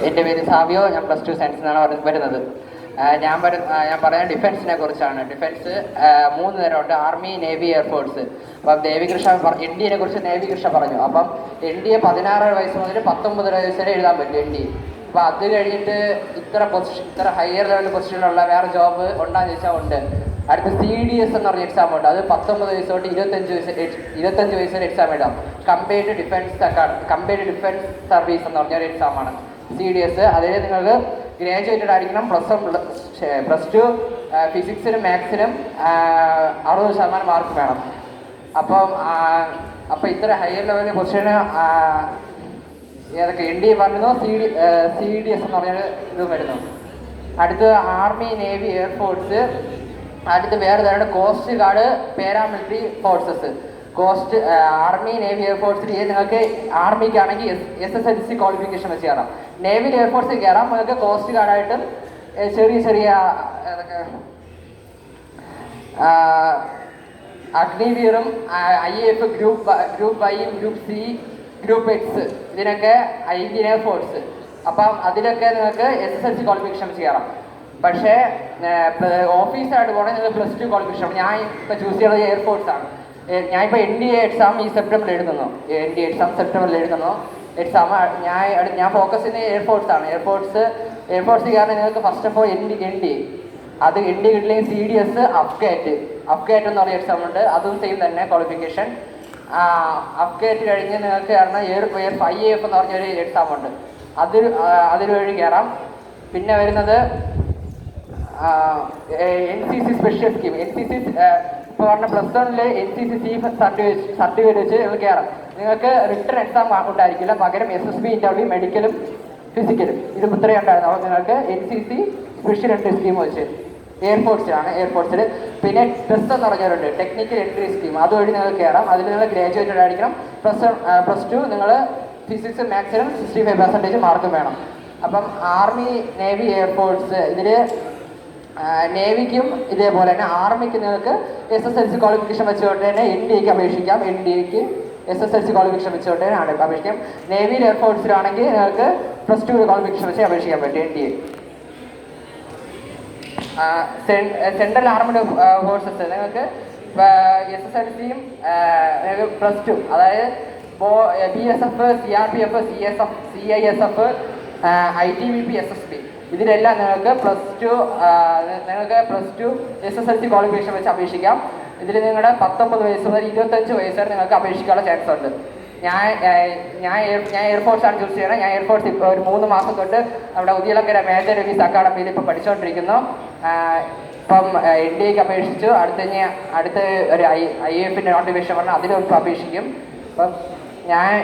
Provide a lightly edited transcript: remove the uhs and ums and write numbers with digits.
എൻ്റെ പേര് സാവിയോ, ഞാൻ +2 സയൻസിൽ നിന്നാണ് വരുന്നത്. ഞാൻ പറയാൻ ഡിഫൻസിനെ കുറിച്ചാണ്. ഡിഫൻസ് 3 തരമുണ്ട്: ആർമി, നേവി, എയർഫോഴ്സ്. അപ്പം ഇന്ത്യയെ കുറിച്ച് നേവി കൃഷ്ണ പറഞ്ഞു. അപ്പം NDA 16 വയസ്സ് മുതൽ 19 വയസ്സ് വരെ എഴുതാൻ പറ്റും NDA. അപ്പോൾ അത് കഴിഞ്ഞിട്ട് ഇത്ര ഹയർ ലെവൽ പൊസിഷനിലുള്ള വേറെ ജോബ് ഉണ്ടാന്ന് ചോദിച്ചാൽ ഉണ്ട്. അടുത്ത CDS എന്ന് പറഞ്ഞ എക്സാം ഉണ്ട്. അത് 19 വയസ്സ് തൊട്ട് 25 വയസ്സ് വരെ എക്സാം എഴുതാം. കമ്പൈൻഡ് ഡിഫൻസ് സർവീസ് എന്ന് പറഞ്ഞൊരു എക്സാമാണ് CDS. അതിൽ നിങ്ങൾക്ക് ഗ്രാജുവേറ്റഡ് ആയിരിക്കണം. +2 ഫിസിക്സിനും മാത്സിനും 60% മാർക്ക് വേണം. അപ്പം ഇത്ര ഹയർ ലെവലിൽ പൊസിഷന് ഏതൊക്കെ NDA പറയുന്നു, CDS എന്ന് പറഞ്ഞൊരു ഇത് വരുന്നു. അടുത്ത് ആർമി, നേവി, എയർഫോഴ്സ്. അടുത്ത് വേറെ തരമാണ് coast guard, paramilitary forces. Army, navy, എയർഫോഴ്സിൽ നിങ്ങൾക്ക് ആർമിക്കാണെങ്കിൽ SSLC ക്വാളിഫിക്കേഷൻ വെച്ച് കയറാം. നേവിയിൽ എയർഫോഴ്സിൽ കയറാം. നിങ്ങൾക്ക് കോസ്റ്റ് ഗാർഡായിട്ടും ചെറിയ അഗ്നിവീറും IAF ഗ്രൂപ്പ് ഐയും ഗ്രൂപ്പ് C, ഗ്രൂപ്പ് X, ഇതിനൊക്കെ ഇന്ത്യൻ എയർഫോഴ്സ്. അപ്പം അതിലൊക്കെ നിങ്ങൾക്ക് SSLC ക്വാളിഫിക്കേഷൻ വെച്ച് കയറാം. പക്ഷേ ഓഫീസായിട്ട് പോകണമെങ്കിൽ നിങ്ങൾ +2 ക്വാളിഫിക്കേഷൻ. ഞാൻ ഇപ്പോൾ ചൂസ് ചെയ്യുന്നത് എയർഫോഴ്സാണ്. ഞാനിപ്പോൾ NDA എക്സാം ഈ സെപ്റ്റംബറിൽ എഴുതുന്നു. NDA എക്സാം സെപ്റ്റംബറിൽ എഴുതുന്നു. ഞാൻ ഫോക്കസ് ചെയ്യുന്നത് എയർഫോഴ്സാണ്. എയർഫോഴ്സ് കാരണം നിങ്ങൾക്ക് ഫസ്റ്റ് ഓഫ് ഓൾ NDA അത് NDA കിട്ടില്ലെങ്കിൽ CDS, അഫ്ഗേറ്റ് എന്ന് പറഞ്ഞ എക്സാം ഉണ്ട്. അതും സെയിം തന്നെ ക്വാളിഫിക്കേഷൻ. അഫ്ഗേറ്റ് കഴിഞ്ഞ് നിങ്ങൾക്ക് കാരണം IAF എന്ന് പറഞ്ഞൊരു എക്സാം ഉണ്ട്. അതിൽ വഴി കയറാം. പിന്നെ വരുന്നത് NCC സ്പെഷ്യൽ സ്കീം. NCC ഇപ്പോൾ പറഞ്ഞ +1 NCC സർട്ടിഫിക്കറ്റ് വെച്ച് നിങ്ങൾ കയറാം. നിങ്ങൾക്ക് റിട്ടേൺ എക്സാം ഉണ്ടായിരിക്കില്ല. പകരം SSB ഇൻ്റർവ്യൂ, മെഡിക്കലും ഫിസിക്കലും, ഇത് ഇത്രയും ഉണ്ടായിരുന്നു. അപ്പോൾ നിങ്ങൾക്ക് NCC സ്പെഷ്യൽ എൻട്രി സ്കീം വെച്ച് എയർഫോഴ്സിൽ. പിന്നെ ടെസ്റ്റ് എന്ന് പറഞ്ഞവരുണ്ട്, ടെക്നിക്കൽ എൻട്രി സ്കീം. അതുവഴി നിങ്ങൾ കയറാം. അതിൽ നിങ്ങൾ ഗ്രാജുവേറ്റഡ് ആയിരിക്കണം. +2 നിങ്ങൾ ഫിസിക്സും മാത്സിനും 65% മാർക്കും വേണം. അപ്പം ആർമി, നേവി, എയർഫോഴ്സ് ഇതിൽ നേവിക്കും ഇതേപോലെ തന്നെ. ആർമിക്ക് നിങ്ങൾക്ക് SSLC ക്വാളിഫിക്കേഷൻ വെച്ചുകൊണ്ട് തന്നെ NDAക്ക് അപേക്ഷിക്കാം. NDAക്ക് SSLC ക്വാളിഫിക്കേഷൻ വെച്ചുകൊണ്ട് തന്നെ അപേക്ഷിക്കാം. നേവിയിൽ എയർഫോഴ്സിലാണെങ്കിൽ നിങ്ങൾക്ക് +2 ക്വാളിഫിക്കേഷൻ വെച്ച് അപേക്ഷിക്കാൻ പറ്റും NDA. സെൻട്രൽ ആർമഡ് ഫോഴ്സസ് നിങ്ങൾക്ക് SSLCയും +2, അതായത് BSF, CRPF, CISF, ITBP, SSB, ഇതിലെല്ലാം നിങ്ങൾക്ക് +2 SSLC ക്വാളിഫിക്കേഷൻ വെച്ച് അപേക്ഷിക്കാം. ഇതിൽ നിങ്ങളുടെ 19 വയസ്സ് മുതൽ 25 വയസ്സ് വരെ നിങ്ങൾക്ക് അപേക്ഷിക്കാനുള്ള ചാൻസ് ഉണ്ട്. ഞാൻ എയർഫോഴ്സാണ് ചൂസ് ചെയ്യണം. ഞാൻ എയർഫോഴ്സ് ഇപ്പോൾ ഒരു 3 മാസം തൊട്ട് നമ്മുടെ ഉദിയലക്കര മേജർ സർവീസ് അക്കാഡമിയിൽ ഇപ്പോൾ പഠിച്ചുകൊണ്ടിരിക്കുന്നു. ഇപ്പം NDAക്ക് അപേക്ഷിച്ചു. അടുത്ത ഒരു IAFൻ്റെ നോട്ടിഫിക്കേഷൻ പറഞ്ഞാൽ അതിലും ഇപ്പോൾ അപേക്ഷിക്കും. അപ്പം ഞാൻ